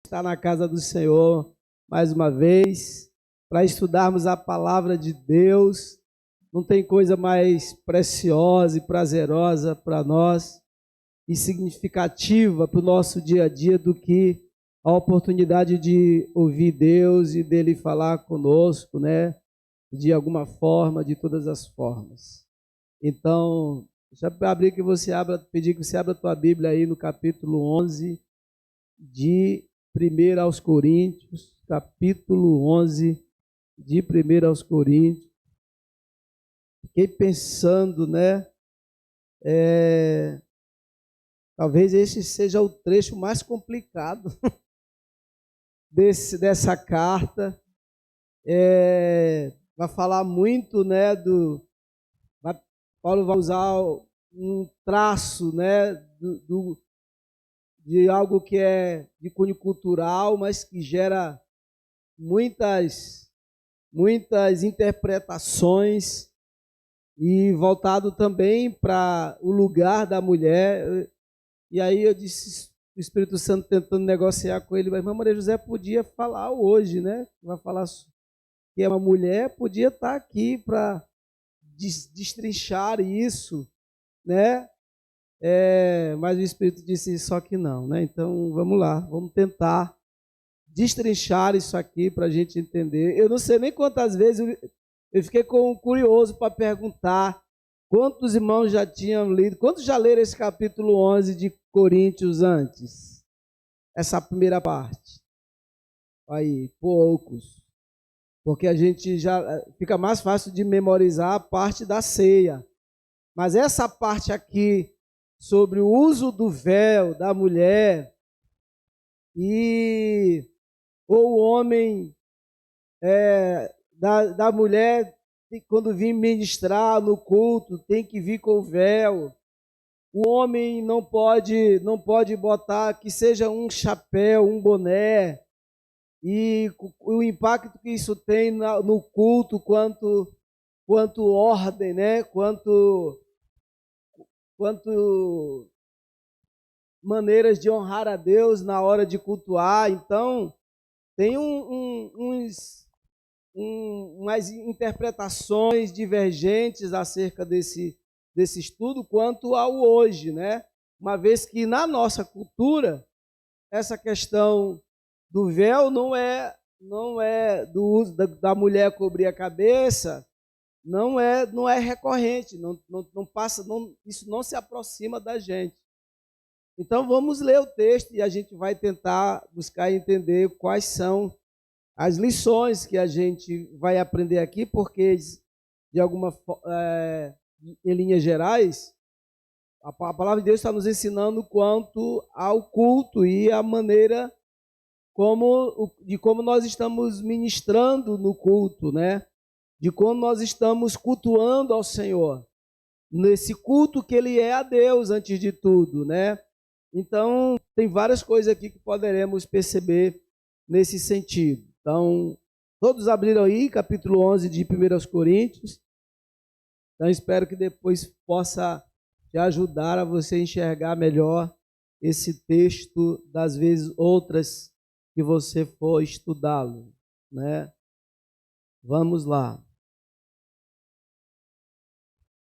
Está na casa do Senhor mais uma vez para estudarmos a palavra de Deus. Não tem coisa mais preciosa e prazerosa para nós e significativa para o nosso dia a dia do que a oportunidade de ouvir Deus e dele falar conosco, né? De alguma forma, de todas as formas. Então, deixa eu abrir que você abra, pedir que você abra a tua Bíblia aí no capítulo 11 de 1 aos Coríntios, capítulo 11 de 1 aos Coríntios. Fiquei pensando, né? Talvez esse seja o trecho mais complicado dessa carta. Vai falar muito, né? Paulo vai usar um traço, né? De algo que é de cunho cultural, mas que gera muitas interpretações e voltado também para o lugar da mulher. E aí eu disse, o Espírito Santo tentando negociar com ele, mas a Maria José podia falar hoje, né? Vai falar que é uma mulher, podia estar aqui para destrinchar isso, né? Mas o Espírito disse só que não, né? Então vamos lá, vamos tentar destrinchar isso aqui para a gente entender. Eu não sei nem quantas vezes eu fiquei curioso para perguntar quantos irmãos já tinham lido, quantos já leram esse capítulo 11 de Coríntios antes? Essa primeira parte. Aí, poucos. Porque a gente já fica mais fácil de memorizar a parte da ceia. Mas essa parte aqui sobre o uso do véu da mulher e ou o homem da mulher, quando vir ministrar no culto, tem que vir com o véu. O homem não pode botar que seja um chapéu, um boné. E o impacto que isso tem no culto quanto ordem, né? Quanto maneiras de honrar a Deus na hora de cultuar. Então, tem umas interpretações divergentes acerca desse estudo quanto ao hoje, né? Uma vez que na nossa cultura, essa questão do véu não é do uso da mulher cobrir a cabeça, não é recorrente, não passa, isso não se aproxima da gente. Então vamos ler o texto e a gente vai tentar buscar entender quais são as lições que a gente vai aprender aqui, porque de alguma em linhas gerais, a palavra de Deus está nos ensinando quanto ao culto e a maneira de como nós estamos ministrando no culto, né? De como nós estamos cultuando ao Senhor, nesse culto que Ele é a Deus antes de tudo, né? Então, tem várias coisas aqui que poderemos perceber nesse sentido. Então, todos abriram aí, capítulo 11 de 1 aos Coríntios. Então, espero que depois possa te ajudar a você enxergar melhor esse texto, das vezes outras que você for estudá-lo, né? Vamos lá.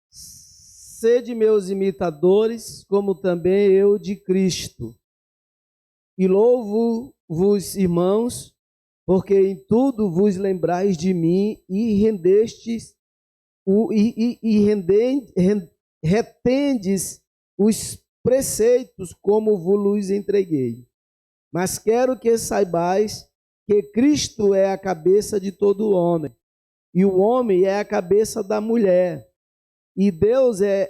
Sede meus imitadores, como também eu de Cristo. E louvo-vos, irmãos, porque em tudo vos lembrais de mim e retendes os preceitos como vos entreguei. Mas quero que saibais que Cristo é a cabeça de todo homem, e o homem é a cabeça da mulher, e Deus é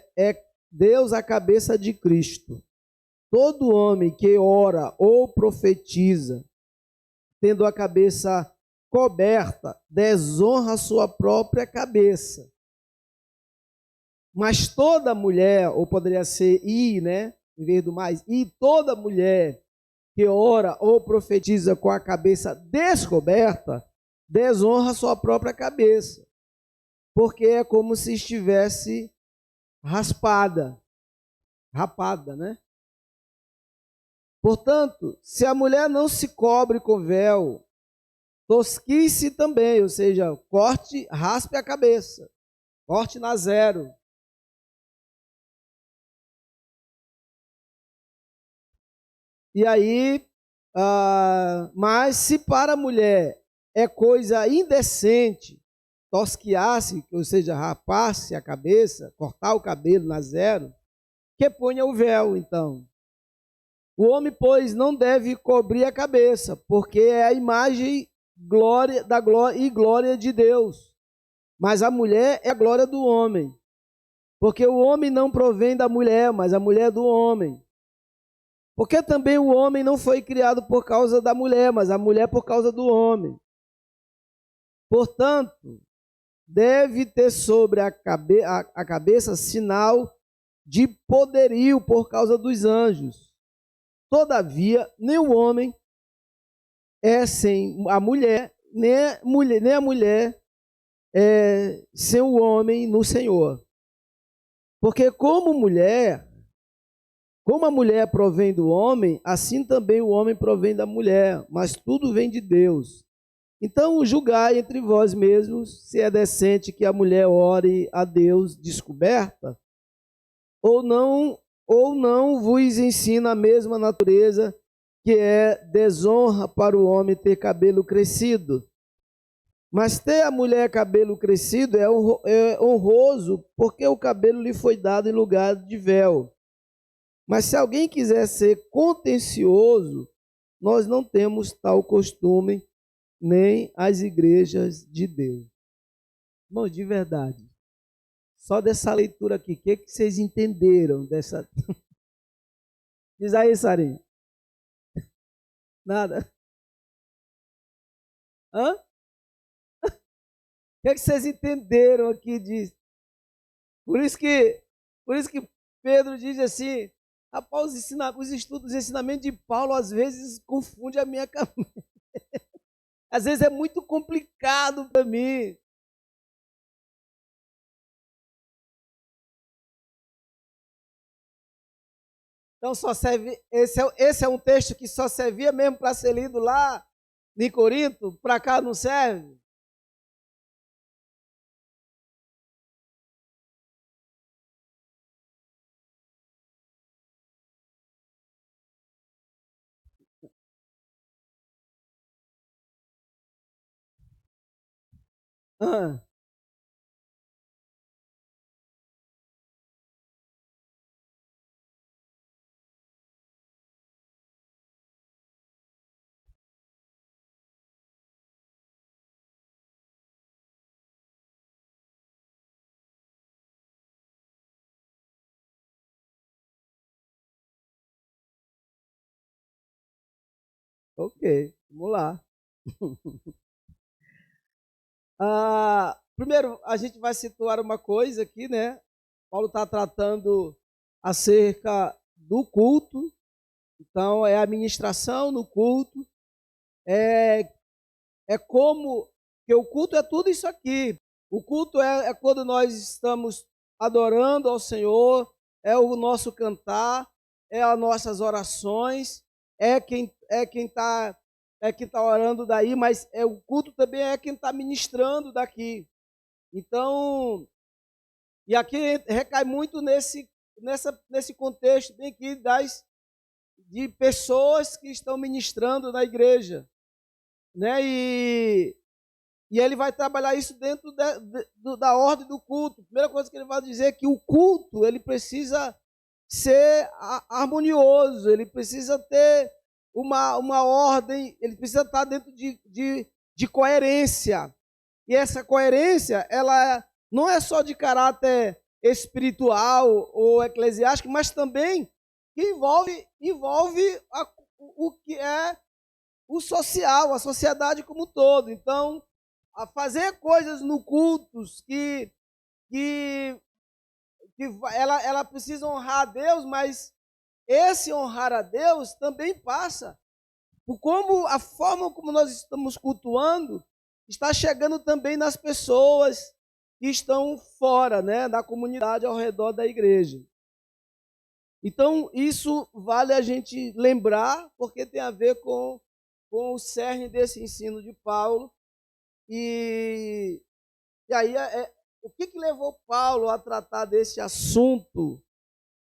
Deus a cabeça de Cristo. Todo homem que ora ou profetiza, tendo a cabeça coberta, desonra a sua própria cabeça. Mas toda mulher, ou poderia ser né, em vez do mais, e toda mulher que ora ou profetiza com a cabeça descoberta, desonra a sua própria cabeça, porque é como se estivesse rapada, né? Portanto, se a mulher não se cobre com véu, tosquice também, ou seja, corte, raspe a cabeça, corte na zero. E aí, mas se para a mulher é coisa indecente, tosquiar-se, ou seja, rapar-se a cabeça, cortar o cabelo na zero, que ponha o véu, então. O homem, pois, não deve cobrir a cabeça, porque é a imagem e glória de Deus. Mas a mulher é a glória do homem. Porque o homem não provém da mulher, mas a mulher do homem. Porque também o homem não foi criado por causa da mulher, mas a mulher por causa do homem. Portanto, deve ter sobre a cabeça sinal de poderio por causa dos anjos. Todavia, nem o homem é sem a mulher, nem a mulher é sem o homem no Senhor. Porque como a mulher provém do homem, assim também o homem provém da mulher, mas tudo vem de Deus. Então julgai entre vós mesmos se é decente que a mulher ore a Deus descoberta, ou não vos ensina a mesma natureza, que é desonra para o homem ter cabelo crescido. Mas ter a mulher cabelo crescido é honroso, porque o cabelo lhe foi dado em lugar de véu. Mas se alguém quiser ser contencioso, nós não temos tal costume, nem as igrejas de Deus. Irmão, de verdade, só dessa leitura aqui, o que vocês entenderam dessa... Diz aí, Sarinha. Nada. Hã? O que vocês entenderam aqui disso? Por isso que Pedro diz assim, rapaz, os estudos, os ensinamentos de Paulo às vezes confundem a minha cabeça. Às vezes é muito complicado para mim. Então só serve, esse é um texto que só servia mesmo para ser lido lá em Corinto, para cá não serve? Ah, ok, vamos lá. Primeiro, a gente vai situar uma coisa aqui, né? Paulo está tratando acerca do culto, então é a ministração no culto, é, é como que o culto é tudo isso aqui. O culto é quando nós estamos adorando ao Senhor, é o nosso cantar, é as nossas orações, é quem tá orando daí, mas o culto também é quem está ministrando daqui. Então, e aqui recai muito nesse contexto bem aqui de pessoas que estão ministrando na igreja, né? E ele vai trabalhar isso dentro da ordem do culto. A primeira coisa que ele vai dizer é que o culto ele precisa ser harmonioso, ele precisa ter uma ordem, ele precisa estar dentro de coerência. E essa coerência, ela não é só de caráter espiritual ou eclesiástico, mas também que envolve o que é o social, a sociedade como um todo. Então, a fazer coisas no cultos que ela precisa honrar a Deus, mas esse honrar a Deus também passa por como a forma como nós estamos cultuando está chegando também nas pessoas que estão fora, né, da comunidade ao redor da igreja. Então, isso vale a gente lembrar, porque tem a ver com o cerne desse ensino de Paulo. E aí, o que levou Paulo a tratar desse assunto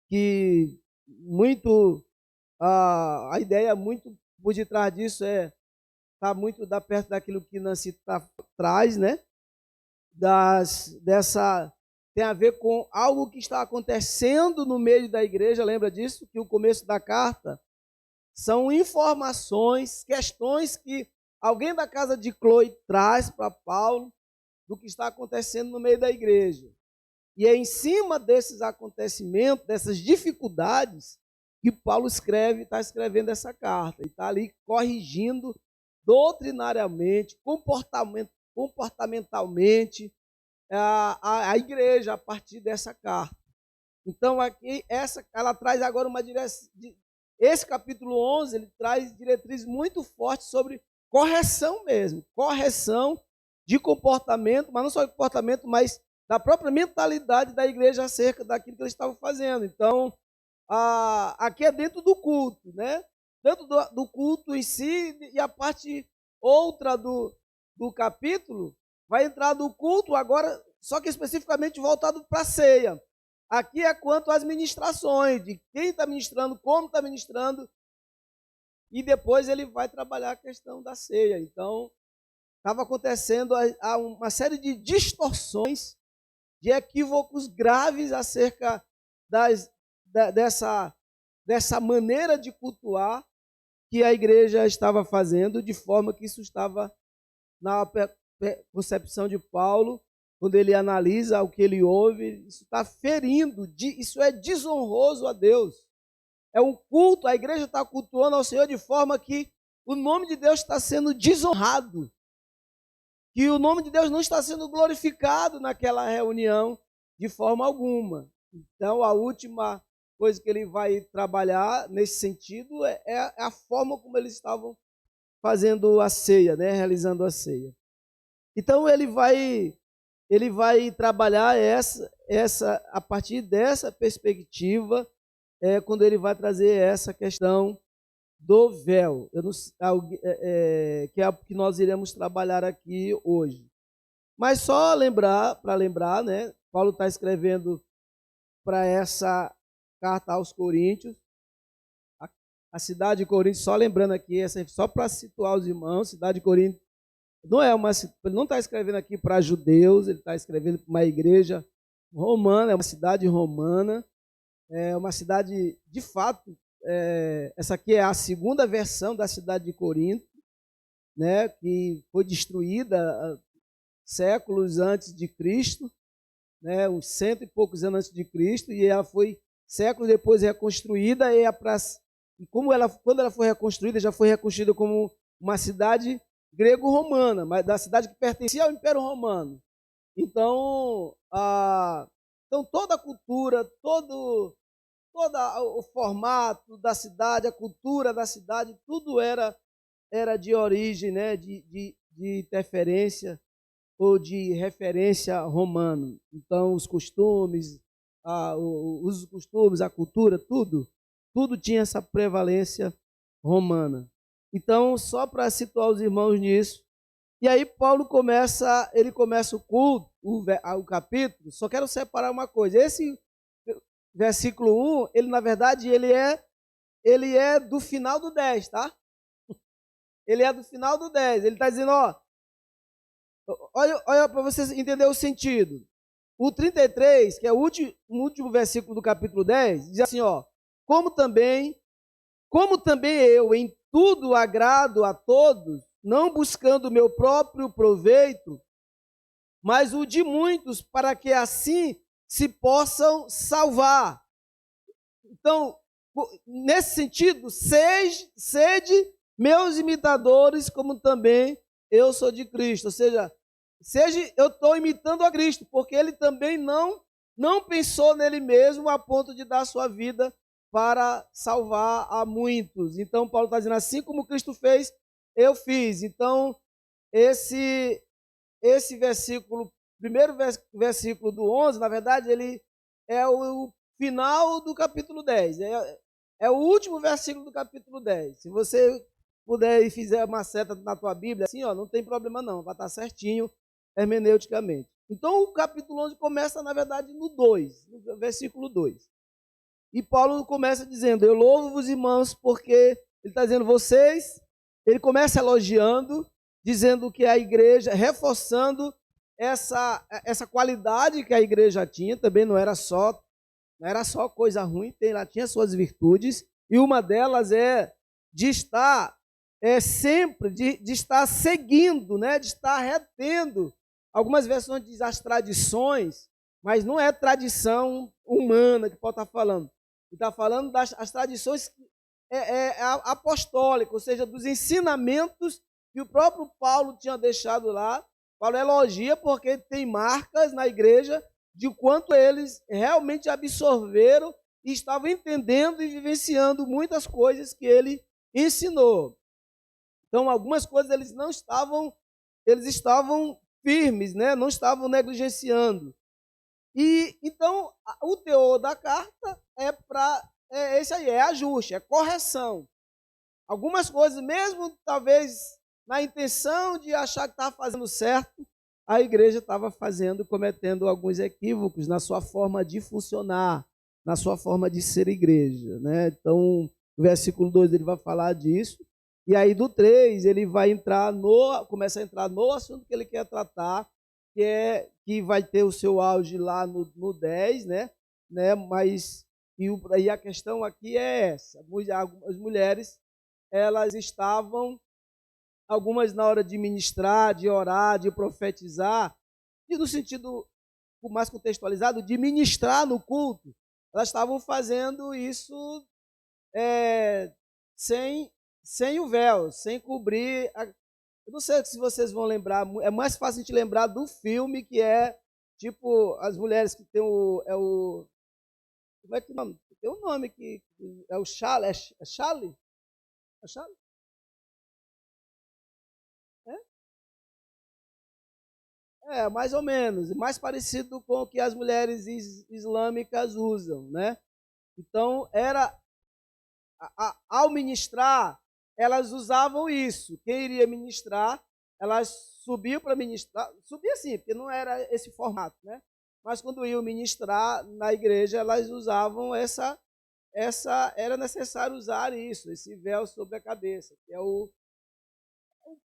que muito, a ideia muito por detrás disso tá muito perto daquilo que Nancy traz, né? Tem a ver com algo que está acontecendo no meio da igreja, lembra disso? Que o começo da carta são informações, questões que alguém da casa de Chloe traz para Paulo do que está acontecendo no meio da igreja. E é em cima desses acontecimentos, dessas dificuldades, que Paulo está escrevendo essa carta. E está ali corrigindo doutrinariamente, comportamentalmente, a igreja a partir dessa carta. Então, aqui, ela traz agora uma direção. Esse capítulo 11, ele traz diretrizes muito fortes sobre correção mesmo, correção de comportamento, mas não só de comportamento, mas da própria mentalidade da igreja acerca daquilo que eles estavam fazendo. Então, aqui é dentro do culto, né? Dentro do culto em si, e a parte outra do capítulo vai entrar do culto agora, só que especificamente voltado para a ceia. Aqui é quanto às ministrações, de quem está ministrando, como está ministrando, e depois ele vai trabalhar a questão da ceia. Então, estava acontecendo uma série de distorções, de equívocos graves acerca dessa maneira de cultuar que a igreja estava fazendo, de forma que isso estava na concepção de Paulo, quando ele analisa o que ele ouve, isso está ferindo, isso é desonroso a Deus. É um culto, a igreja está cultuando ao Senhor de forma que o nome de Deus está sendo desonrado, que o nome de Deus não está sendo glorificado naquela reunião de forma alguma. Então, a última coisa que ele vai trabalhar nesse sentido é a forma como eles estavam fazendo a ceia, né? Realizando a ceia. Então, ele vai trabalhar a partir dessa perspectiva, quando ele vai trazer essa questão do véu, que é o que nós iremos trabalhar aqui hoje. Mas só para lembrar, né? Paulo está escrevendo para essa carta aos Coríntios, a cidade de Corinto, só lembrando aqui, só para situar os irmãos, cidade de Corinto ele não está escrevendo aqui para judeus, ele está escrevendo para uma igreja romana, é uma cidade romana, é uma cidade, de fato, essa aqui é a segunda versão da cidade de Corinto, né, que foi destruída séculos antes de Cristo, né, uns 100 e poucos anos antes de Cristo, e ela foi séculos depois reconstruída, quando ela foi reconstruída, já foi reconstruída como uma cidade grego-romana, mas da cidade que pertencia ao Império Romano. Então, toda a cultura, todo o formato da cidade, a cultura da cidade, tudo era de origem, né, de interferência ou de referência romano. Então, os costumes, os costumes, a cultura, tudo tinha essa prevalência romana. Então, só para situar os irmãos nisso, e aí Paulo começa o culto, o capítulo, só quero separar uma coisa, esse versículo 1, ele na verdade, ele é do final do 10, tá? Ele é do final do 10, ele está dizendo, olha para vocês entenderem o sentido. O 33, que é o último versículo do capítulo 10, diz assim, como também eu em tudo agrado a todos, não buscando o meu próprio proveito, mas o de muitos, para que assim se possam salvar. Então, nesse sentido, sede meus imitadores, como também eu sou de Cristo. Ou seja, eu estou imitando a Cristo, porque ele também não pensou nele mesmo a ponto de dar sua vida para salvar a muitos. Então, Paulo está dizendo, assim como Cristo fez, eu fiz. Então, esse versículo, primeiro versículo do 11, na verdade, ele é o final do capítulo 10. É o último versículo do capítulo 10. Se você puder e fizer uma seta na tua Bíblia, assim, ó, não tem problema não, vai estar certinho hermeneuticamente. Então, o capítulo 11 começa, na verdade, no 2, no versículo 2. E Paulo começa dizendo, eu louvo-vos, irmãos, porque ele está dizendo, vocês, ele começa elogiando, dizendo que a igreja, reforçando essa qualidade que a igreja tinha, também não era só coisa ruim, ela tinha suas virtudes, e uma delas é de estar sempre, de estar seguindo, né, de estar retendo. Algumas versões dizem as tradições, mas não é tradição humana que Paulo está falando. Ele está falando das as tradições apostólicas, ou seja, dos ensinamentos que o próprio Paulo tinha deixado lá. Paulo elogia porque tem marcas na igreja de quanto eles realmente absorveram e estavam entendendo e vivenciando muitas coisas que ele ensinou. Então, algumas coisas eles estavam firmes, né? Não estavam negligenciando. E então o teor da carta é esse aí, é ajuste, é correção. Algumas coisas, mesmo talvez na intenção de achar que estava fazendo certo, a igreja estava cometendo alguns equívocos na sua forma de funcionar, na sua forma de ser igreja, né? Então, no versículo 2 ele vai falar disso, e aí do 3 ele vai começa a entrar no assunto que ele quer tratar, que vai ter o seu auge lá no 10, né? Mas e a questão aqui é essa: as mulheres, elas estavam, algumas na hora de ministrar, de orar, de profetizar, e no sentido mais contextualizado, de ministrar no culto, elas estavam fazendo isso sem o véu, sem cobrir. Eu não sei se vocês vão lembrar, é mais fácil a gente lembrar do filme que é, tipo, as mulheres que tem como é que é o nome? Tem um nome que é o Charlie, é Charlie? É Charlie? Mais ou menos, mais parecido com o que as mulheres islâmicas usam, né? Então, ao ministrar, elas usavam isso. Quem iria ministrar, elas subiam para ministrar, subia assim, porque não era esse formato, né? Mas quando iam ministrar na igreja, elas usavam era necessário usar isso, esse véu sobre a cabeça, que é o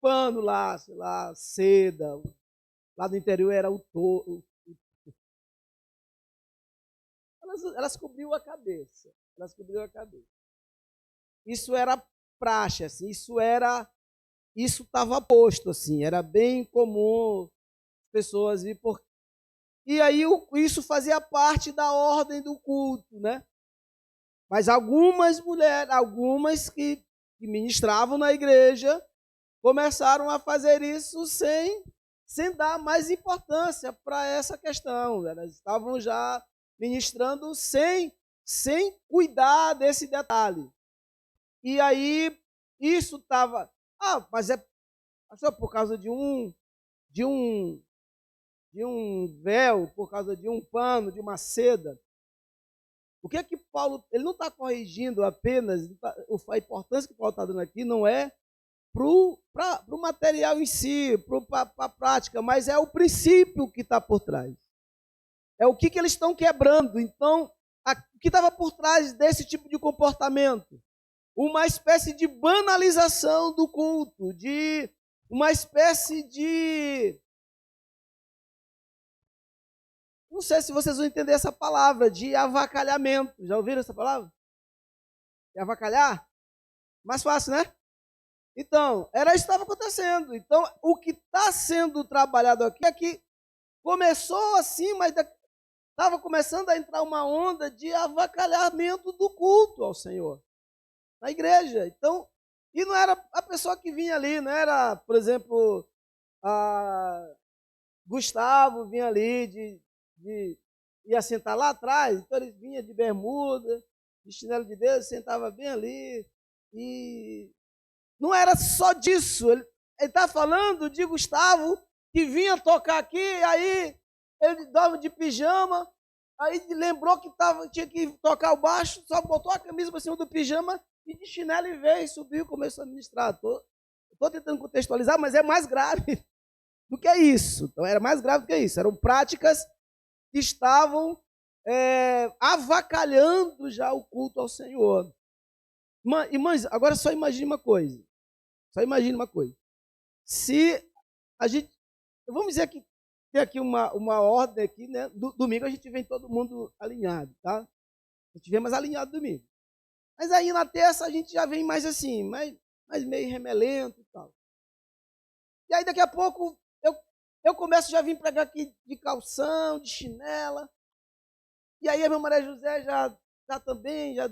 pano lá, sei lá, seda. Lá do interior era o touro. Elas cobriam a cabeça. Elas cobriam a cabeça. Isso era praxe, assim, isso estava posto, assim, era bem comum as pessoas vir por. E aí isso fazia parte da ordem do culto, né? Mas algumas mulheres, algumas que ministravam na igreja, começaram a fazer isso sem dar mais importância para essa questão. Elas estavam já ministrando sem cuidar desse detalhe. E aí isso estava, mas é só por causa de um véu, por causa de um pano, de uma seda. O que é que Paulo, ele não está corrigindo apenas, a importância que Paulo está dando aqui não é para o material em si, para a prática, mas é o princípio que está por trás. É o que eles estão quebrando. Então, o que estava por trás desse tipo de comportamento? Uma espécie de banalização do culto, de uma espécie de... Não sei se vocês vão entender essa palavra, de avacalhamento. Já ouviram essa palavra? De avacalhar? Mais fácil, né? Então, era isso que estava acontecendo. Então, o que está sendo trabalhado aqui é que começou assim, mas estava começando a entrar uma onda de avacalhamento do culto ao Senhor, na igreja. Então, e não era a pessoa que vinha ali, não era, por exemplo, Gustavo vinha ali, ia sentar lá atrás, então ele vinha de bermuda, de chinelo de dedo, sentava bem ali, e não era só disso. Ele está falando de Gustavo, que vinha tocar aqui, aí ele dorme de pijama, Aí lembrou que tinha que tocar o baixo, só botou a camisa por cima do pijama e de chinelo e veio, subiu e começou a ministrar. Estou tentando contextualizar, mas é mais grave do que isso. Então, era mais grave do que isso. Eram práticas que estavam avacalhando já o culto ao Senhor. Irmãs, agora só imagine uma coisa. Só imagine uma coisa. Se a gente... Vamos dizer que tem aqui uma ordem aqui, né? Domingo a gente vem todo mundo alinhado, tá? A gente vem mais alinhado domingo. Mas aí na terça a gente já vem mais assim, mais meio remelento e tal. E aí daqui a pouco eu começo já a vir pregar aqui de calção, de chinela. E aí a minha Maria José já também, já...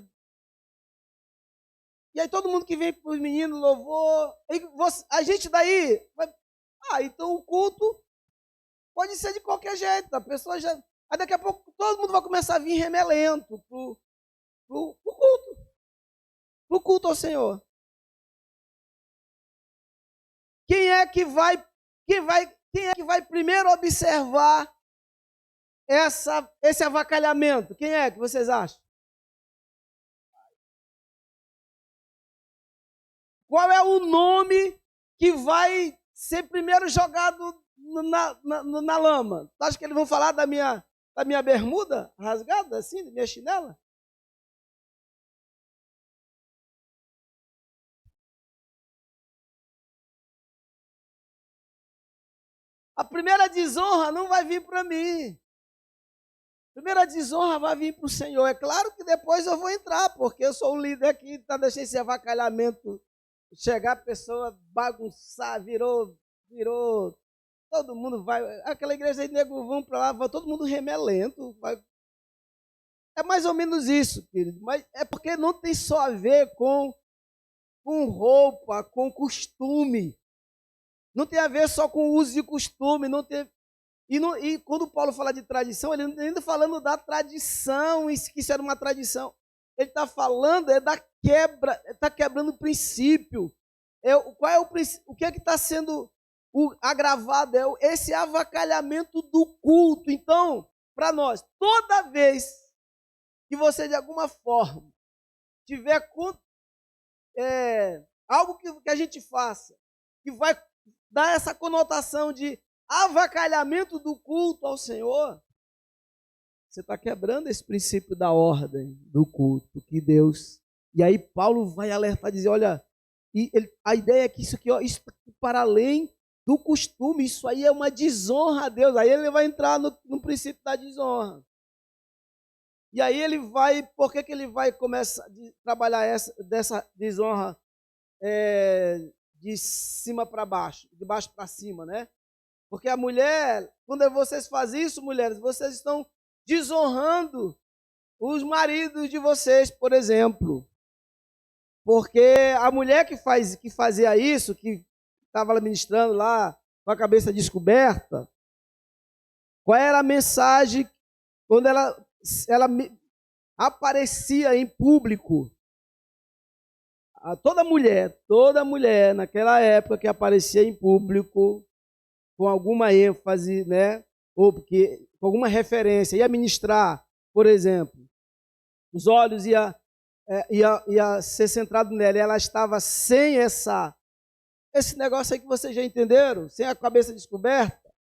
E aí todo mundo que vem para os meninos louvor, a gente daí, então o culto pode ser de qualquer jeito, a pessoa já... Aí daqui a pouco todo mundo vai começar a vir remelento pro culto ao Senhor. Quem é que vai primeiro observar esse avacalhamento? Quem é que vocês acham? Qual é o nome que vai ser primeiro jogado na lama? Tu acha que eles vão falar da minha bermuda rasgada, assim, da minha chinela? A primeira desonra não vai vir para mim. A primeira desonra vai vir para o Senhor. É claro que depois eu vou entrar, porque eu sou o líder aqui, está deixando esse avacalhamento chegar, a pessoa bagunçar, virou, todo mundo vai, aquela igreja aí, nego, vão para lá, vai todo mundo remelento. É mais ou menos isso, querido, mas é porque não tem só a ver com roupa, com costume. Não tem a ver só com uso e costume, não tem... E quando Paulo fala de tradição, ele não está ainda falando da tradição, que isso era uma tradição. Ele está falando da quebra, está quebrando o princípio. Qual é o que é que está sendo agravado? É esse avacalhamento do culto. Então, para nós, toda vez que você, de alguma forma, tiver algo que a gente faça, que vai dar essa conotação de avacalhamento do culto ao Senhor, você está quebrando esse princípio da ordem do culto que Deus... E aí Paulo vai alertar, dizer, olha, a ideia é que isso aqui, ó, isso para além do costume, isso aí é uma desonra a Deus. Aí ele vai entrar no princípio da desonra. E aí ele vai, por que ele vai começar a trabalhar dessa desonra de cima para baixo, de baixo para cima, né? Porque a mulher, quando vocês fazem isso, mulheres, vocês estão desonrando os maridos de vocês, por exemplo. Porque a mulher que fazia isso, que estava ministrando lá com a cabeça descoberta, qual era a mensagem quando ela aparecia em público? Toda mulher naquela época que aparecia em público, com alguma ênfase, né? Ou porque, com alguma referência, ia ministrar, por exemplo, os olhos ia ser centrado nela, e ela estava sem esse negócio aí que vocês já entenderam, sem a cabeça descoberta.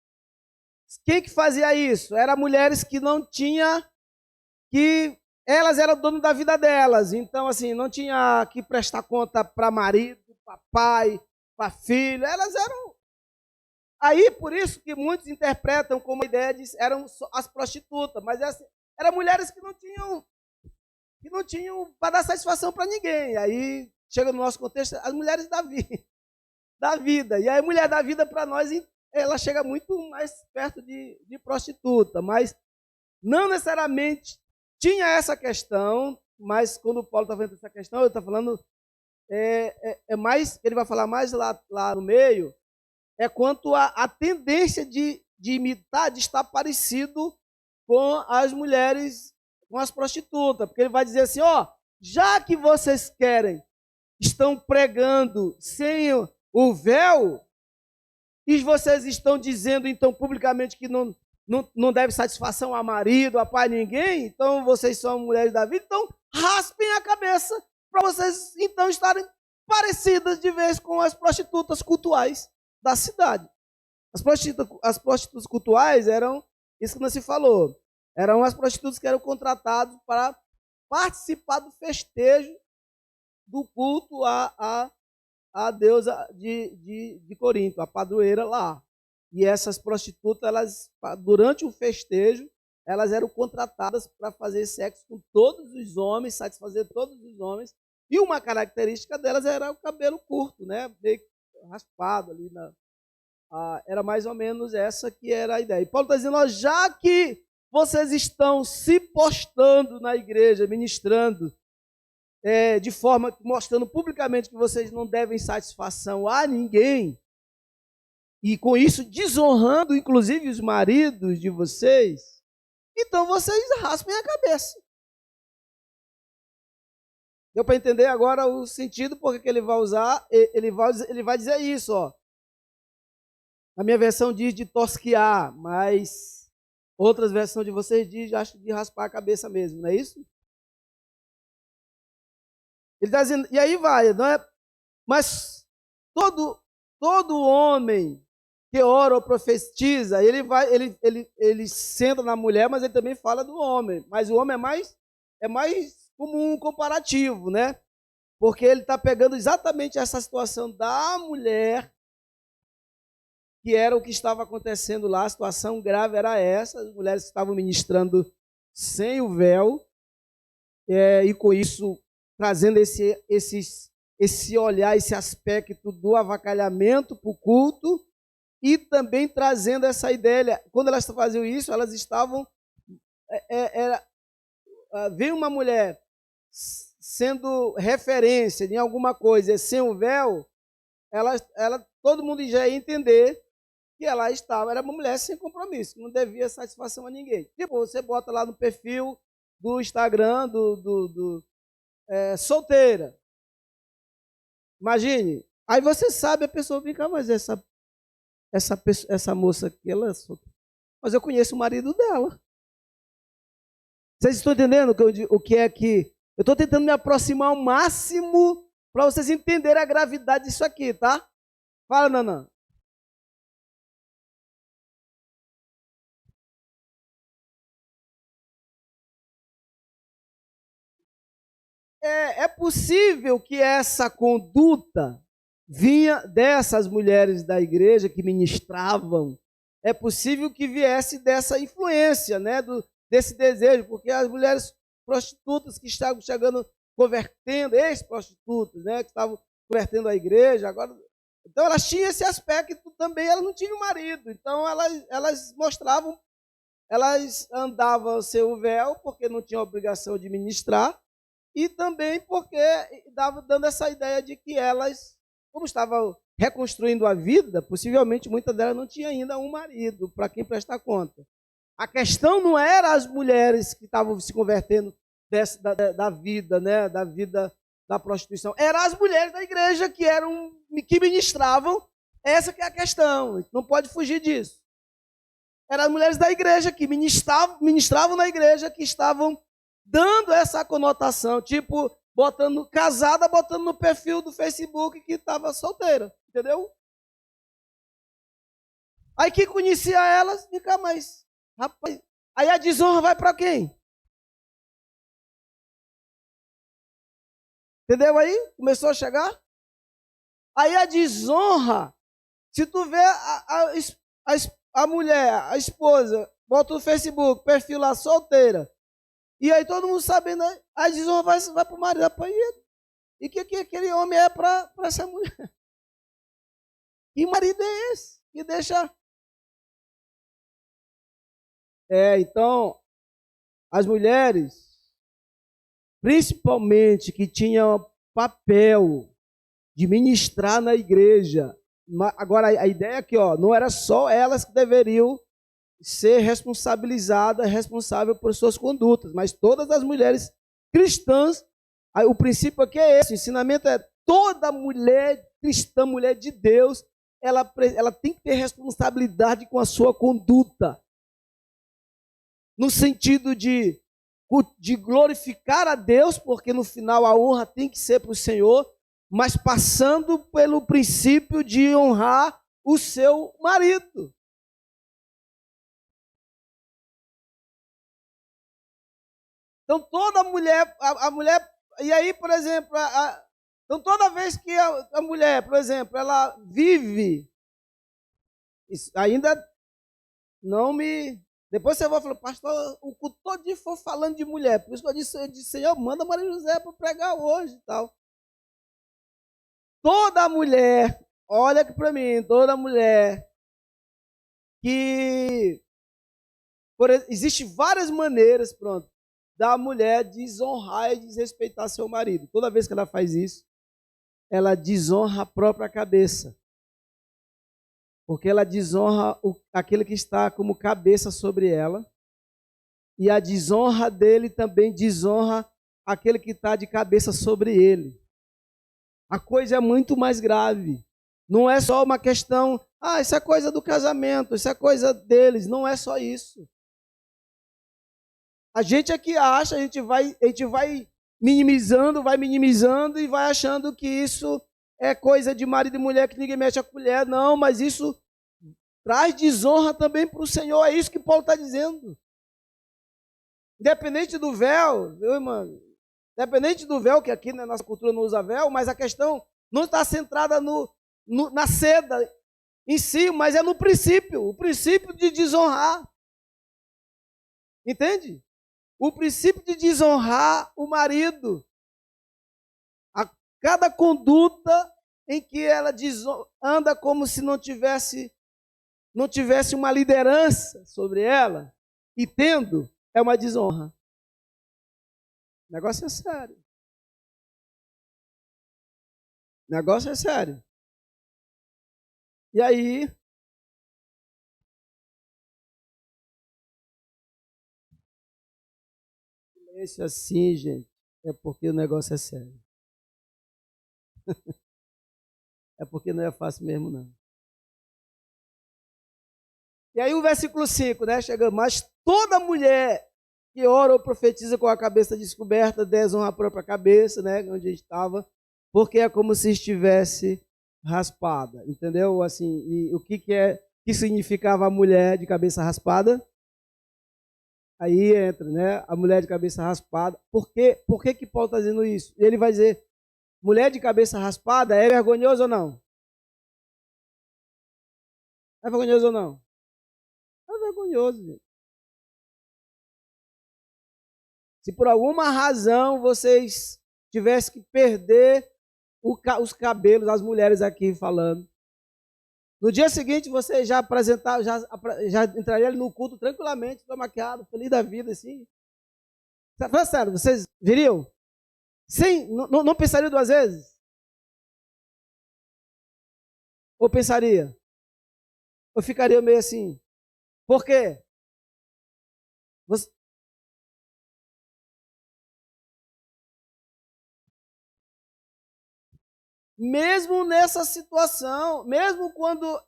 Quem que fazia isso? Eram mulheres que não tinha, que elas eram dono da vida delas, então assim, não tinha que prestar conta para marido, para pai, para filho, elas eram... Aí, por isso que muitos interpretam como a ideia de eram as prostitutas, mas eram mulheres que não tinham para dar satisfação para ninguém. Aí, chega no nosso contexto, as mulheres da vida. E aí, a mulher da vida, para nós, ela chega muito mais perto de prostituta, mas não necessariamente tinha essa questão, mas quando o Paulo está vendo essa questão, ele está falando, mais, ele vai falar mais lá no meio, é quanto à tendência de imitar, de estar parecido com as mulheres, com as prostitutas, porque ele vai dizer assim, ó, já que vocês estão pregando sem o véu, e vocês estão dizendo então publicamente que não não deve satisfação a marido, a pai, ninguém, então vocês são mulheres da vida, então raspem a cabeça para vocês então estarem parecidas de vez com as prostitutas cultuais da cidade. As prostitutas cultuais eram, isso que não se falou, eram as prostitutas que eram contratadas para participar do festejo do culto à deusa de Corinto, a padroeira lá. E essas prostitutas, elas, durante o festejo, elas eram contratadas para fazer sexo com todos os homens, satisfazer todos os homens. E uma característica delas era o cabelo curto, né? Meio raspado ali. Era mais ou menos essa que era a ideia. E Paulo está dizendo, ó, já que vocês estão se postando na igreja, ministrando, de forma, mostrando publicamente que vocês não devem satisfação a ninguém, e com isso desonrando inclusive os maridos de vocês, então vocês raspem a cabeça. Deu para entender agora o sentido porque ele vai usar, ele vai dizer isso, ó. A minha versão diz de tosquiar, mas outras versões de vocês diz, acho, de raspar a cabeça mesmo, não é isso? Ele está dizendo, e aí vai, não é? Mas todo homem que ora ou profetiza, ele senta na mulher, mas ele também fala do homem. Mas o homem é mais como um comparativo, né? Porque ele está pegando exatamente essa situação da mulher, que era o que estava acontecendo lá, a situação grave era essa, as mulheres estavam ministrando sem o véu, e com isso trazendo esse olhar, esse aspecto do avacalhamento para o culto, e também trazendo essa ideia, quando elas faziam isso, elas estavam, veio uma mulher sendo referência em alguma coisa sem o véu, todo mundo já ia entender que ela era uma mulher sem compromisso, que não devia satisfação a ninguém. Tipo, você bota lá no perfil do Instagram, solteira. Imagine, aí você sabe, a pessoa fica, mas essa moça aqui, ela é solteira. Mas eu conheço o marido dela. Vocês estão entendendo o que é que... Eu estou tentando me aproximar ao máximo para vocês entenderem a gravidade disso aqui, tá? Fala, Nanã. É possível que essa conduta vinha dessas mulheres da igreja que ministravam, é possível que viesse dessa influência, né, desse desejo, porque as mulheres prostitutas que estavam chegando, convertendo, ex-prostitutas, né, que estavam convertendo a igreja, agora, então elas tinham esse aspecto também, elas não tinham marido, então elas mostravam, elas andavam sem o véu, porque não tinham obrigação de ministrar, e também porque dando essa ideia de que elas, como estavam reconstruindo a vida, possivelmente muitas delas não tinham ainda um marido para quem prestar conta. A questão não era as mulheres que estavam se convertendo da vida, né, da vida da prostituição, eram as mulheres da igreja que ministravam, essa que é a questão, não pode fugir disso. Eram as mulheres da igreja que ministravam na igreja, que estavam dando essa conotação, tipo, casada, botando no perfil do Facebook que estava solteira, entendeu? Aí quem conhecia elas, fica mais, rapaz, aí a desonra vai para quem? Entendeu aí? Começou a chegar? Aí a desonra, se tu vê a mulher, a esposa, bota no Facebook, perfil lá, solteira, e aí todo mundo sabendo, a desonra vai para o marido, rapaz, e que aquele homem é para essa mulher? Que marido é esse? Que deixa... Então, as mulheres, principalmente que tinham papel de ministrar na igreja, agora a ideia aqui, ó, não era só elas que deveriam ser responsável por suas condutas, mas todas as mulheres cristãs, o princípio aqui é esse, o ensinamento é toda mulher cristã, mulher de Deus, ela tem que ter responsabilidade com a sua conduta. no sentido de glorificar a Deus, porque no final a honra tem que ser para o Senhor, mas passando pelo princípio de honrar o seu marido. Então toda mulher, a mulher, e aí, por exemplo, então toda vez que a mulher, por exemplo, ela vive, ainda não me... Depois você vai falar, pastor, o culto todo for falando de mulher, por isso que eu disse Senhor, manda Maria José para pregar hoje e tal. Toda mulher, olha aqui para mim, toda mulher que... Existem várias maneiras, pronto, da mulher desonrar e desrespeitar seu marido. Toda vez que ela faz isso, ela desonra a própria cabeça. Porque ela desonra aquele que está como cabeça sobre ela. E a desonra dele também desonra aquele que está de cabeça sobre ele. A coisa é muito mais grave. Não é só uma questão, isso é coisa do casamento, isso é coisa deles. Não é só isso. A gente é que acha, a gente vai minimizando e vai achando que isso é coisa de marido e mulher, que ninguém mexe a colher. Não, mas isso traz desonra também para o Senhor. É isso que Paulo está dizendo. Independente do véu, meu irmão, independente do véu, que aqui na nossa cultura não usa véu, mas a questão não está centrada na seda em si, mas é no princípio, o princípio de desonrar. Entende? O princípio de desonrar o marido. A cada conduta em que ela anda como se não tivesse uma liderança sobre ela, e tendo, é uma desonra. O negócio é sério. O negócio é sério. E aí, silêncio assim, gente, é porque o negócio é sério. É porque não é fácil mesmo, não. E aí o versículo 5, né? Chega, mas toda mulher que ora ou profetiza com a cabeça descoberta desonra a própria cabeça, né? Onde a gente estava, porque é como se estivesse raspada, entendeu? Assim, e o que significava a mulher de cabeça raspada? Aí entra, né? A mulher de cabeça raspada. Por que Paulo está dizendo isso? Ele vai dizer, mulher de cabeça raspada é vergonhoso ou não? É vergonhoso ou não? É vergonhoso, gente. Se por alguma razão vocês tivessem que perder os cabelos, as mulheres aqui falando, no dia seguinte você já apresentava, já entraria no culto tranquilamente, todo maquiado, feliz da vida, assim. Fala sério, vocês viriam? Sim, não pensaria duas vezes? Ou pensaria? Ou ficaria meio assim? Por quê? Mesmo nessa situação, mesmo quando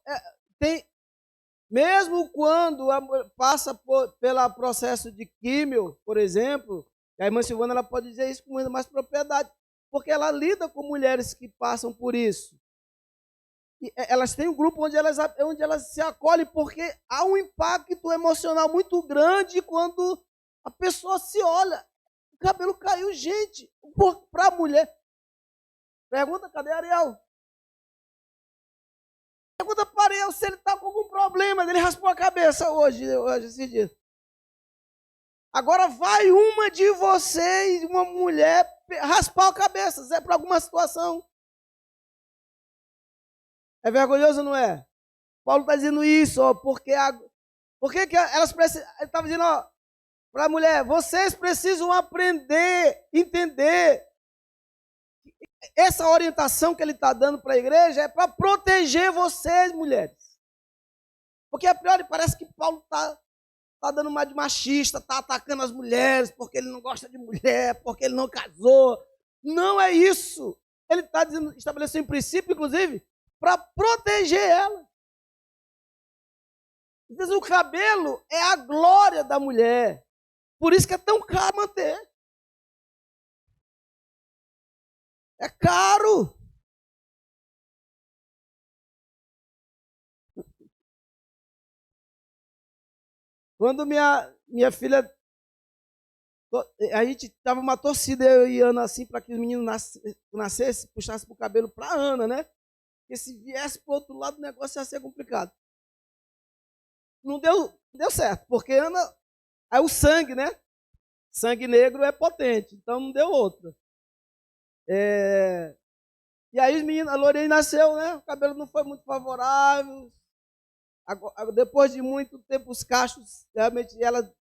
passa pelo processo de químio, por exemplo, a irmã Silvana ela pode dizer isso com muita mais propriedade, porque ela lida com mulheres que passam por isso. E elas têm um grupo onde elas se acolhem, porque há um impacto emocional muito grande quando a pessoa se olha. O cabelo caiu, gente, para a mulher. Pergunta, cadê Ariel? Pergunta para Ariel se ele está com algum problema. Ele raspou a cabeça hoje esse dia. Agora vai uma de vocês, uma mulher, raspar a cabeça, Zé, para alguma situação. É vergonhoso ou não é? Paulo está dizendo isso, ó, porque que elas precisam. Ele estava dizendo, para a mulher, vocês precisam aprender, entender. Essa orientação que ele está dando para a igreja é para proteger vocês, mulheres. Porque a priori parece que Paulo está dando uma de machista, está atacando as mulheres porque ele não gosta de mulher, porque ele não casou. Não é isso. Ele está estabelecendo um princípio, inclusive, para proteger ela. Às vezes o cabelo é a glória da mulher. Por isso que é tão caro manter. É caro. Quando minha filha... A gente tava uma torcida, eu e Ana, assim, para que o menino nascesse, puxasse pro cabelo para Ana, né? Porque se viesse pro outro lado, o negócio ia ser complicado. Não deu certo, porque Ana... Aí o sangue, né? Sangue negro é potente, então não deu outra. E aí os meninos, a Lorena nasceu, né? O cabelo não foi muito favorável. Agora, depois de muito tempo, os cachos, realmente, ela...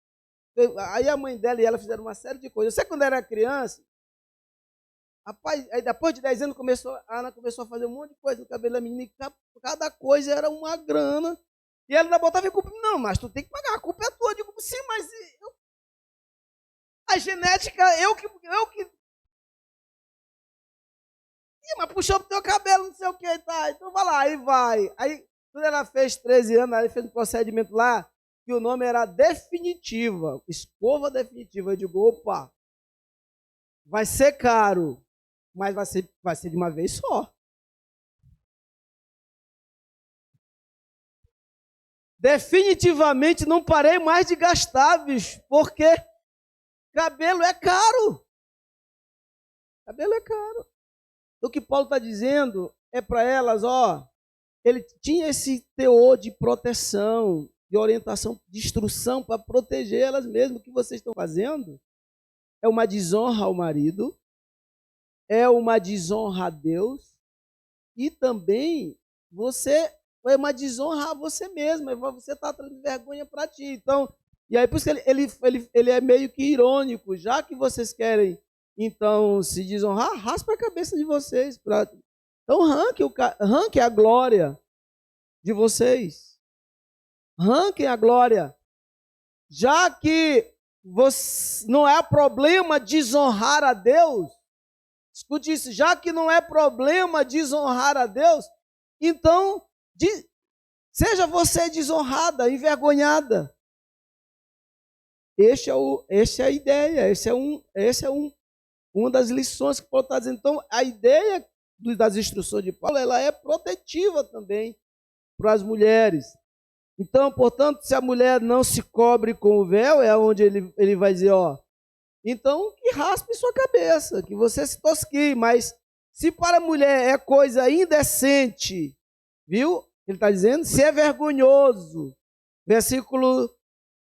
Aí a mãe dela e ela fizeram uma série de coisas. Você, quando era criança, rapaz, aí depois de 10 anos, a Ana começou a fazer um monte de coisa no cabelo da menina, e cada coisa era uma grana. E ela ainda botava a culpa, não, mas tu tem que pagar, a culpa é tua. Eu digo, sim, mas a genética, mas puxou pro teu cabelo, não sei o que, tá? Então vai lá, aí vai. Aí, quando ela fez 13 anos, ela fez um procedimento lá, que o nome era definitiva, escova definitiva. Eu digo, opa, vai ser caro, mas vai ser de uma vez só. Definitivamente não parei mais de gastar, bicho, porque cabelo é caro. Cabelo é caro. O que Paulo está dizendo é para elas, ó, ele tinha esse teor de proteção, de orientação, de instrução para proteger elas mesmas. O que vocês estão fazendo é uma desonra ao marido, é uma desonra a Deus e também é uma desonra a você mesma. Você está trazendo vergonha para ti. Então, e aí por isso que ele é meio que irônico, já que vocês querem então se desonrar, raspa a cabeça de vocês. Então arranque a glória de vocês. Arranquem a glória. Já que não é problema desonrar a Deus, escute isso, já que não é problema desonrar a Deus, então seja você desonrada, envergonhada. Essa é a ideia, esse é uma das lições que Paulo está dizendo. Então, a ideia das instruções de Paulo, ela é protetiva também para as mulheres. Então, portanto, se a mulher não se cobre com o véu, é onde ele vai dizer, ó, então que raspe sua cabeça, que você se tosquie, mas se para a mulher é coisa indecente, viu? Ele está dizendo, se é vergonhoso, versículo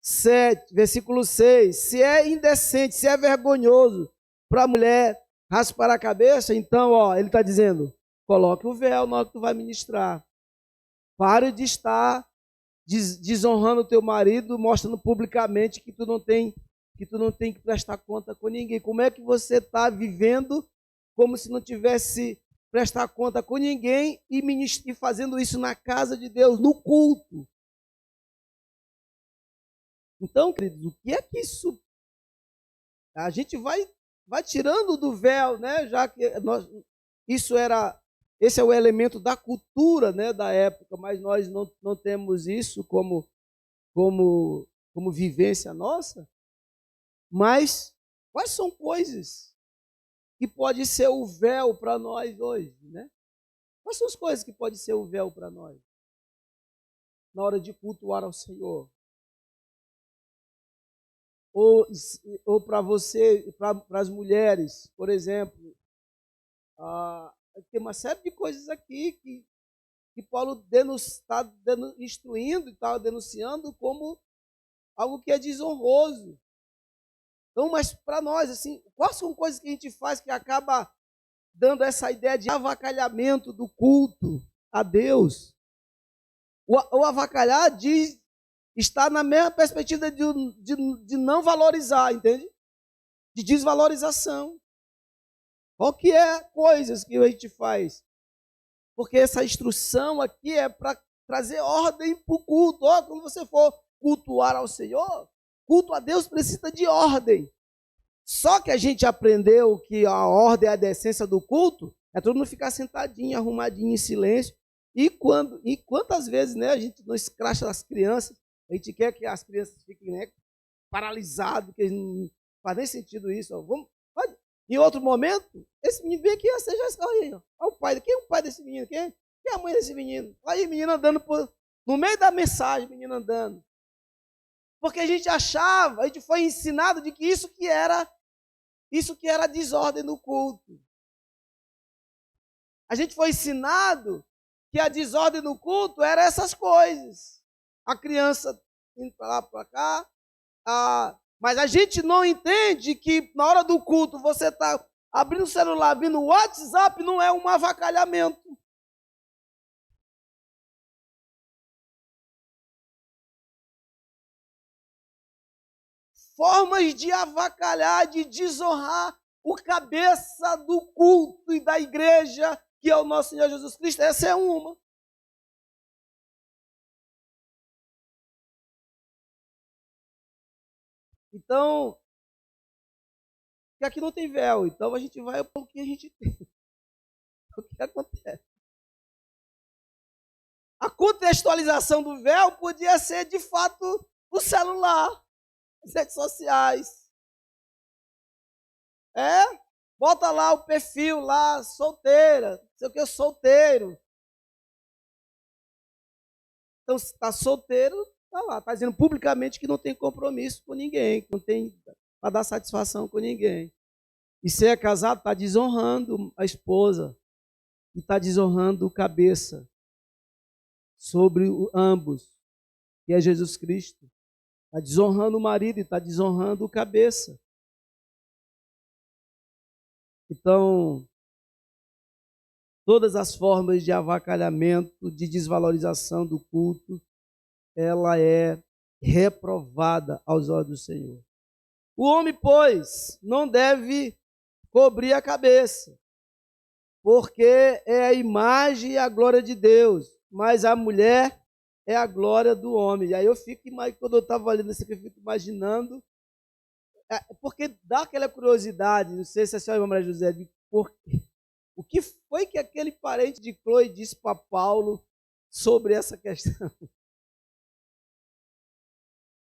7, versículo 6, se é indecente, se é vergonhoso para a mulher raspar a cabeça, então, ó, ele está dizendo, coloque o véu na hora que tu vai ministrar. Pare de estar desonrando o teu marido, mostrando publicamente que tu não tem que prestar conta com ninguém. Como é que você está vivendo como se não tivesse prestar conta com ninguém e fazendo isso na casa de Deus, no culto? Então, queridos, o que é que isso... A gente vai tirando do véu, né? Já que esse é o elemento da cultura, né, da época, mas nós não temos isso como vivência nossa. Mas quais são coisas que pode ser o véu para nós hoje, né? Quais são as coisas que pode ser o véu para nós na hora de cultuar ao Senhor? Ou para você, para as mulheres, por exemplo, tem uma série de coisas aqui que Paulo está instruindo e está denunciando como algo que é desonroso. Então, mas para nós, assim, quais são coisas que a gente faz que acaba dando essa ideia de avacalhamento do culto a Deus? O avacalhar está na mesma perspectiva de não valorizar, entende? De desvalorização. Qual que é coisas que a gente faz? Porque essa instrução aqui é para trazer ordem para o culto. Quando você for cultuar ao Senhor, culto a Deus precisa de ordem. Só que a gente aprendeu que a ordem é a decência do culto, é todo mundo ficar sentadinho, arrumadinho, em silêncio. E quantas vezes, né, a gente não escracha as crianças, A gente quer que as crianças fiquem, né, paralisadas, que não faz nem sentido isso. Ó. Em outro momento, esse menino vem aqui, você já escolhe aí. Olha o pai, quem é o pai desse menino? Quem é a mãe desse menino? Aí, menino andando no meio da mensagem, menino andando. Porque a gente achava, a gente foi ensinado de que isso que era desordem no culto. A gente foi ensinado que a desordem no culto era essas coisas. A criança indo para lá, para cá. Mas a gente não entende que na hora do culto você está abrindo o celular, abrindo o WhatsApp, não é um avacalhamento. Formas de avacalhar, de desonrar o cabeça do culto e da igreja, que é o nosso Senhor Jesus Cristo, essa é uma. Então, que aqui não tem véu, então a gente vai para o que a gente tem. O que acontece? A contextualização do véu podia ser, de fato, o celular, as redes sociais. Bota lá o perfil lá, solteira, não sei o que, solteiro. Então, se está solteiro, está lá, está dizendo publicamente que não tem compromisso com ninguém, que não tem para dar satisfação com ninguém. E se é casado, está desonrando a esposa e está desonrando o cabeça sobre ambos, que é Jesus Cristo. Está desonrando o marido e está desonrando o cabeça. Então, todas as formas de avacalhamento, de desvalorização do culto, ela é reprovada aos olhos do Senhor. O homem, pois, não deve cobrir a cabeça, porque é a imagem e a glória de Deus, mas a mulher é a glória do homem. E aí eu fico, quando eu estava lendo isso aqui, eu fico imaginando, porque dá aquela curiosidade, não sei se a senhora Maria José, de o que foi que aquele parente de Cloe disse para Paulo sobre essa questão.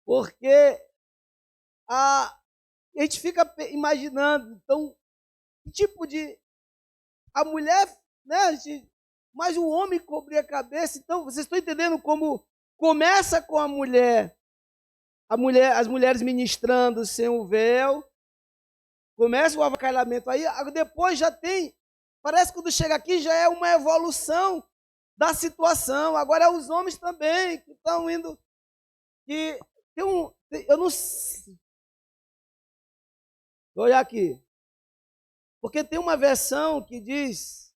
Porque a gente fica imaginando, então, que tipo de... A mulher, né, mas o homem cobria a cabeça. Então, vocês estão entendendo como começa com a mulher, as mulheres ministrando sem o véu, começa o avacalhamento aí, depois já tem, parece que quando chega aqui já é uma evolução da situação. Agora é os homens também que estão indo, que eu não sei. Vou olhar aqui. Porque tem uma versão que diz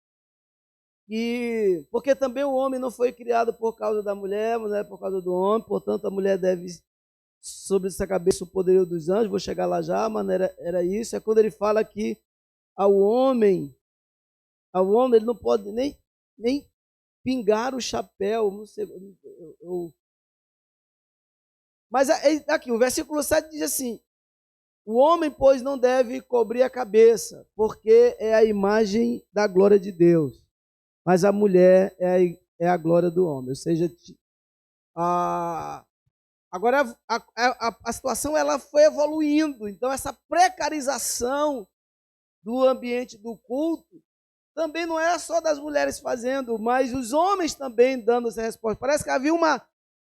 que, porque também o homem não foi criado por causa da mulher, mas é por causa do homem, portanto a mulher deve sobre essa cabeça o poderio dos anjos. Vou chegar lá já, mas era isso. É quando ele fala que ao homem ele não pode nem pingar o chapéu. Não sei, mas aqui, o versículo 7 diz assim: o homem, pois, não deve cobrir a cabeça, porque é a imagem da glória de Deus, mas a mulher é a glória do homem. Ou seja, agora a situação ela foi evoluindo, então essa precarização do ambiente do culto também não é só das mulheres fazendo, mas os homens também dando essa resposta. Parece que havia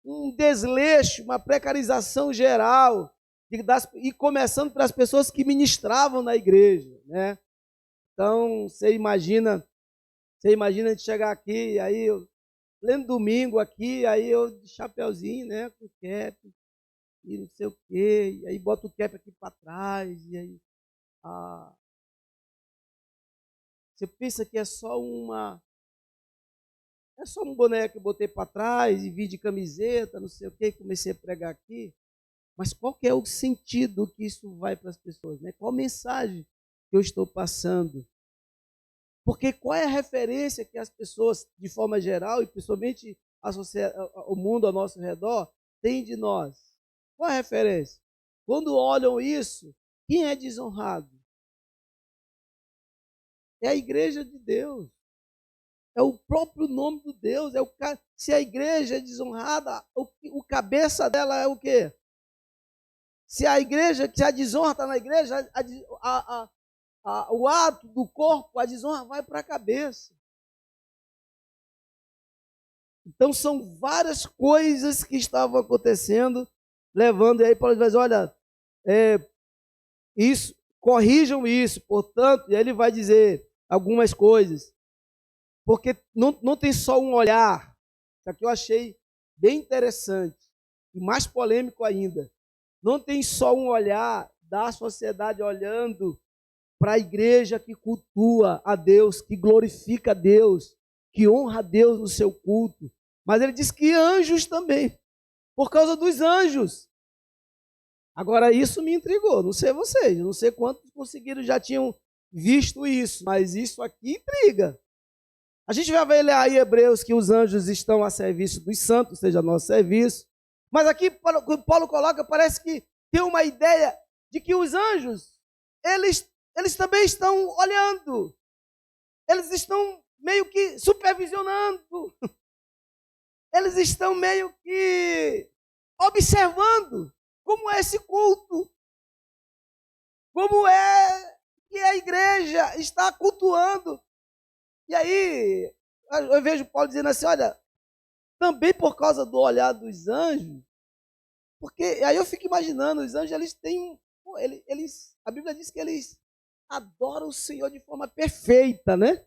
um desleixo, uma precarização geral, e começando pelas pessoas que ministravam na igreja, né? Então, você imagina a gente chegar aqui, aí pleno domingo aqui, aí eu de chapeuzinho, né, com cap, e não sei o quê, e aí bota o cap aqui para trás, e aí você pensa que é só um boneco que eu botei para trás e vi de camiseta, não sei o quê, e comecei a pregar aqui. Mas qual que é o sentido que isso vai para as pessoas, né? Qual mensagem que eu estou passando? Porque qual é a referência que as pessoas, de forma geral, e principalmente o mundo ao nosso redor, têm de nós? Qual é a referência? Quando olham isso, quem é desonrado? É a igreja de Deus. É o próprio nome do Deus. Se a igreja é desonrada, o cabeça dela é o quê? Se a desonra está na igreja, o ato do corpo, a desonra vai para a cabeça. Então são várias coisas que estavam acontecendo, levando, e aí Paulo diz, olha, corrijam isso, portanto, e aí ele vai dizer algumas coisas, porque não tem só um olhar, isso aqui eu achei bem interessante, e mais polêmico ainda, não tem só um olhar da sociedade olhando para a igreja que cultua a Deus, que glorifica a Deus, que honra a Deus no seu culto, mas ele diz que anjos também, por causa dos anjos. Agora, isso me intrigou, não sei vocês, não sei quantos conseguiram, já tinham visto isso, mas isso aqui intriga. A gente vai ver aí em Hebreus que os anjos estão a serviço dos santos, seja nosso serviço, mas aqui Paulo coloca, parece que tem uma ideia de que os anjos, eles também estão olhando, eles estão meio que supervisionando, eles estão meio que observando como é esse culto, como é que a igreja está cultuando. E aí, eu vejo Paulo dizendo assim, olha, também por causa do olhar dos anjos, porque aí eu fico imaginando, os anjos, eles têm, a Bíblia diz que eles adoram o Senhor de forma perfeita, né?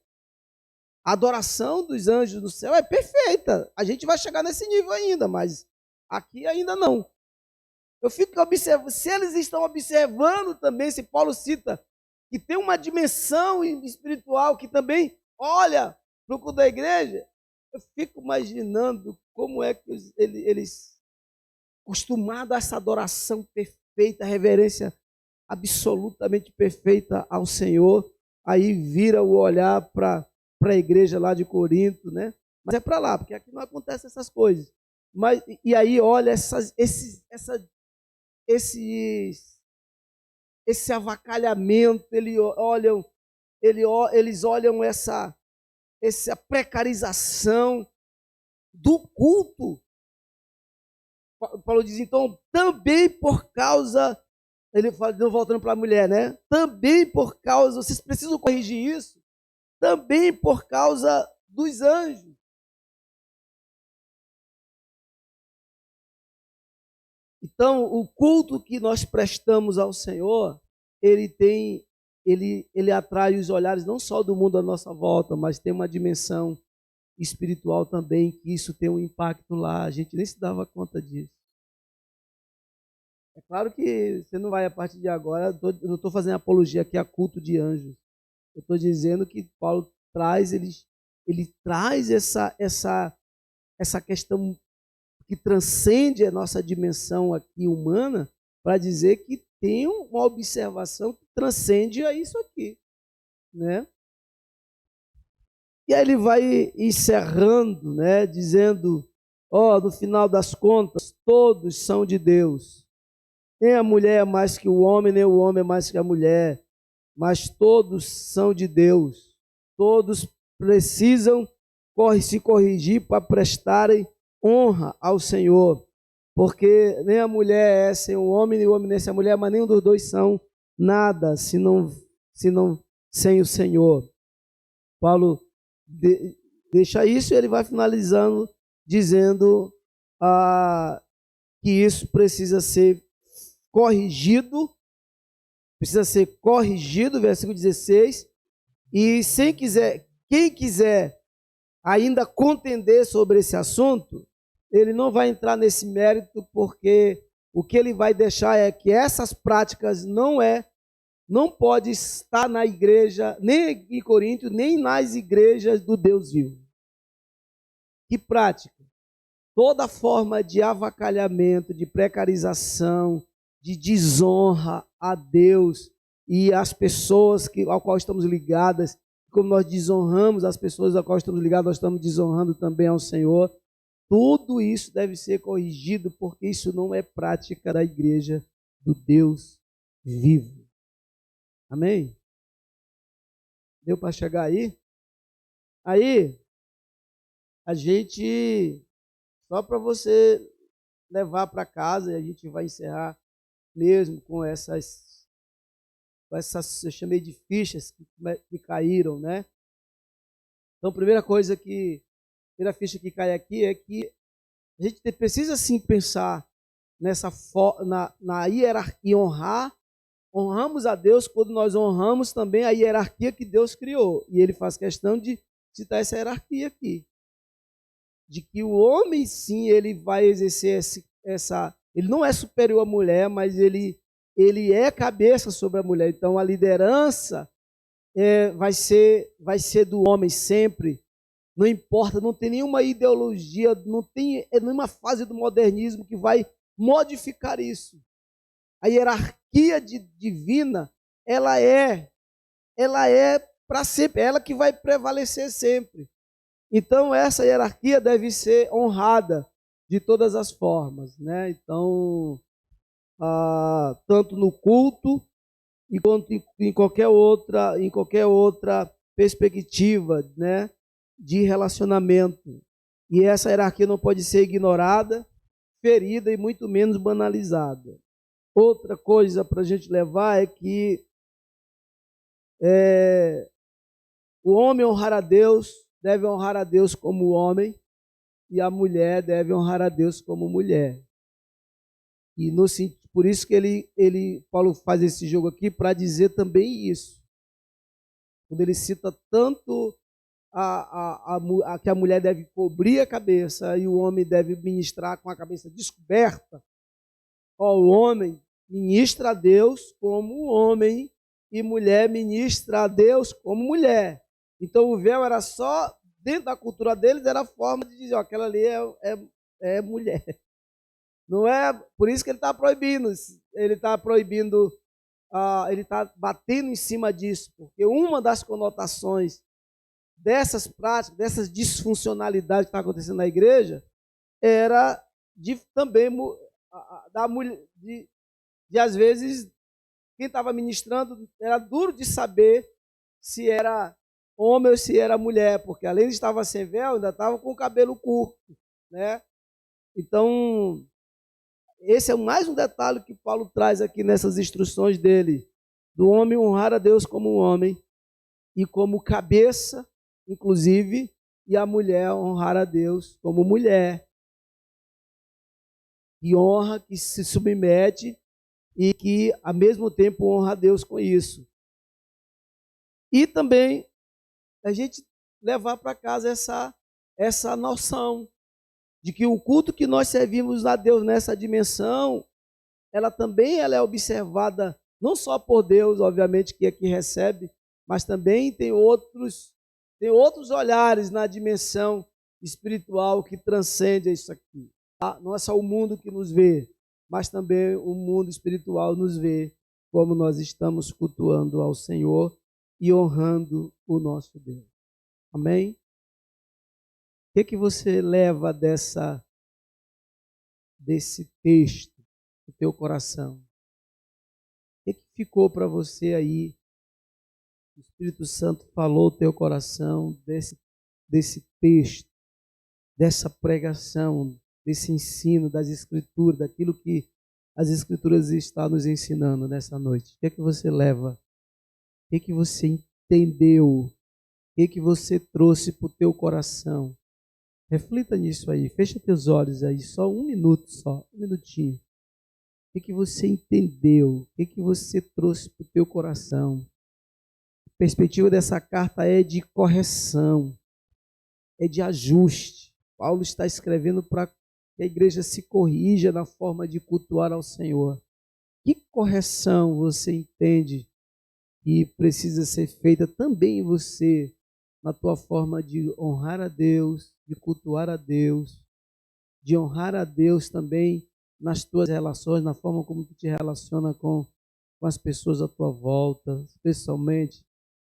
A adoração dos anjos do céu é perfeita. A gente vai chegar nesse nível ainda, mas aqui ainda não. Eu fico observando, se eles estão observando também, se Paulo cita que tem uma dimensão espiritual que também olha para o culto da igreja, eu fico imaginando como é que eles acostumados a essa adoração perfeita, reverência absolutamente perfeita ao Senhor, aí vira o olhar para a igreja lá de Corinto, né? Mas é para lá, porque aqui não acontecem essas coisas. Mas, e aí olha esse avacalhamento, eles olham essa precarização do culto. Paulo diz, então, também por causa, ele fala, voltando para a mulher, né? Também por causa, vocês precisam corrigir isso, também por causa dos anjos. Então, o culto que nós prestamos ao Senhor, ele atrai os olhares não só do mundo à nossa volta, mas tem uma dimensão espiritual também, que isso tem um impacto lá, a gente nem se dava conta disso. É claro que você não vai, a partir de agora, eu não estou fazendo apologia aqui a culto de anjos, eu estou dizendo que Paulo traz, ele traz essa questão que transcende a nossa dimensão aqui humana, para dizer que tem uma observação que transcende a isso aqui, né? E aí ele vai encerrando, né, dizendo, no final das contas, todos são de Deus. Nem a mulher é mais que o homem, nem o homem é mais que a mulher, mas todos são de Deus. Todos precisam se corrigir para prestarem honra ao Senhor, porque nem a mulher é sem o homem, nem o homem nem sem a mulher, mas nenhum dos dois são nada, se não sem o Senhor. Paulo deixa isso e ele vai finalizando dizendo que isso precisa ser corrigido, versículo 16, e quem quiser ainda contender sobre esse assunto, ele não vai entrar nesse mérito, porque o que ele vai deixar é que essas práticas não pode estar na igreja, nem em Corinto, nem nas igrejas do Deus vivo. Que prática? Toda forma de avacalhamento, de precarização, de desonra a Deus e às pessoas ao qual estamos ligadas, como nós desonramos as pessoas às quais estamos ligados, nós estamos desonrando também ao Senhor. Tudo isso deve ser corrigido, porque isso não é prática da igreja do Deus vivo. Amém? Deu para chegar aí? Aí, a gente, só para você levar para casa, e a gente vai encerrar mesmo com essas eu chamei de fichas que caíram, né? Então, a primeira ficha que cai aqui é que a gente precisa sim pensar na hierarquia, honramos a Deus quando nós honramos também a hierarquia que Deus criou. E ele faz questão de citar essa hierarquia aqui. De que o homem, sim, ele vai exercer ele não é superior à mulher, mas ele é cabeça sobre a mulher. Então, a liderança vai ser do homem sempre. Não importa, não tem nenhuma ideologia, não tem nenhuma fase do modernismo que vai modificar isso. A hierarquia divina, ela é para sempre, ela que vai prevalecer sempre. Então, essa hierarquia deve ser honrada de todas as formas, né? Então, tanto no culto e quanto em qualquer outra perspectiva, né, de relacionamento. E essa hierarquia não pode ser ignorada, ferida e muito menos banalizada. Outra coisa para a gente levar é que o homem deve honrar a Deus como homem, e a mulher deve honrar a Deus como mulher. E por isso que Paulo faz esse jogo aqui para dizer também isso. Quando ele cita tanto que a mulher deve cobrir a cabeça e o homem deve ministrar com a cabeça descoberta, o homem ministra a Deus como homem e mulher ministra a Deus como mulher. Então o véu era só, dentro da cultura deles, era a forma de dizer, aquela ali é mulher. Não é por isso que ele está proibindo. Ele está proibindo, ele está batendo em cima disso, porque uma das conotações dessas práticas, dessas disfuncionalidades que está acontecendo na igreja, era também da mulher, às vezes quem estava ministrando era duro de saber se era homem ou se era mulher, porque além de estar sem véu, ainda estava com o cabelo curto, né? Então, esse é mais um detalhe que Paulo traz aqui nessas instruções dele, do homem honrar a Deus como um homem e como cabeça, inclusive, e a mulher honrar a Deus como mulher. Que honra, que se submete e que, ao mesmo tempo, honra a Deus com isso. E também a gente levar para casa essa noção de que o culto que nós servimos a Deus nessa dimensão, ela é observada não só por Deus, obviamente, que aqui recebe, mas também tem outros olhares na dimensão espiritual que transcende isso aqui. Não é só o mundo que nos vê, mas também o mundo espiritual nos vê como nós estamos cultuando ao Senhor e honrando o nosso Deus. Amém? O que você leva desse texto no teu coração? O que ficou para você aí? O Espírito Santo falou no teu coração desse texto, dessa pregação, desse ensino das Escrituras, daquilo que as Escrituras estão nos ensinando nessa noite. O que você leva? O que você entendeu? O que você trouxe para o teu coração? Reflita nisso aí, fecha teus olhos aí, só um minutinho. O que você entendeu? O que você trouxe para o teu coração? A perspectiva dessa carta é de correção, é de ajuste. Paulo está escrevendo para que a igreja se corrija na forma de cultuar ao Senhor. Que correção você entende que precisa ser feita também em você, na tua forma de honrar a Deus, de cultuar a Deus, de honrar a Deus também nas tuas relações, na forma como tu te relaciona com as pessoas à tua volta, especialmente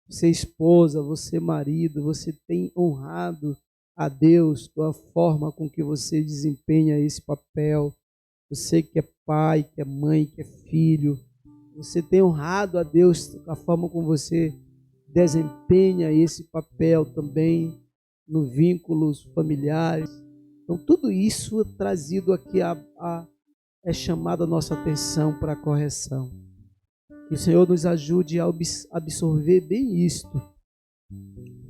você esposa, você marido, você tem honrado a Deus com a forma com que você desempenha esse papel. Você que é pai, que é mãe, que é filho, você tem honrado a Deus com a forma como você desempenha esse papel também no vínculos familiares. Então, tudo isso é trazido aqui, é chamado a nossa atenção para a correção. Que o Senhor nos ajude a absorver bem isto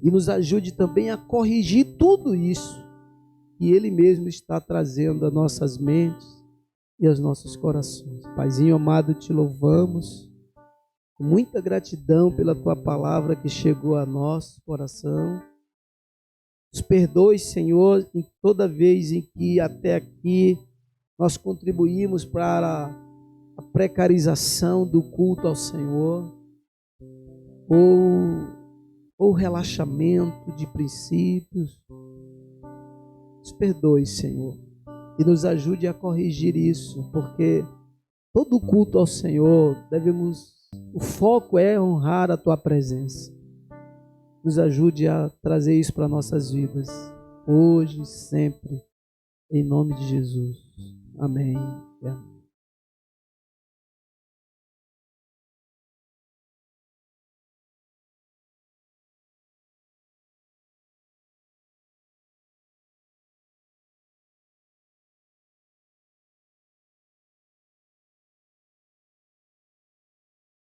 e nos ajude também a corrigir tudo isso que Ele mesmo está trazendo às nossas mentes e aos nossos corações. Paizinho amado, te louvamos com muita gratidão pela Tua palavra que chegou a nosso coração. Nos perdoe, Senhor, em toda vez em que até aqui nós contribuímos para a precarização do culto ao Senhor, ou relaxamento de princípios. Nos perdoe, Senhor, e nos ajude a corrigir isso, porque todo culto ao Senhor, o foco é honrar a Tua presença. Nos ajude a trazer isso para nossas vidas, hoje e sempre, em nome de Jesus. Amém.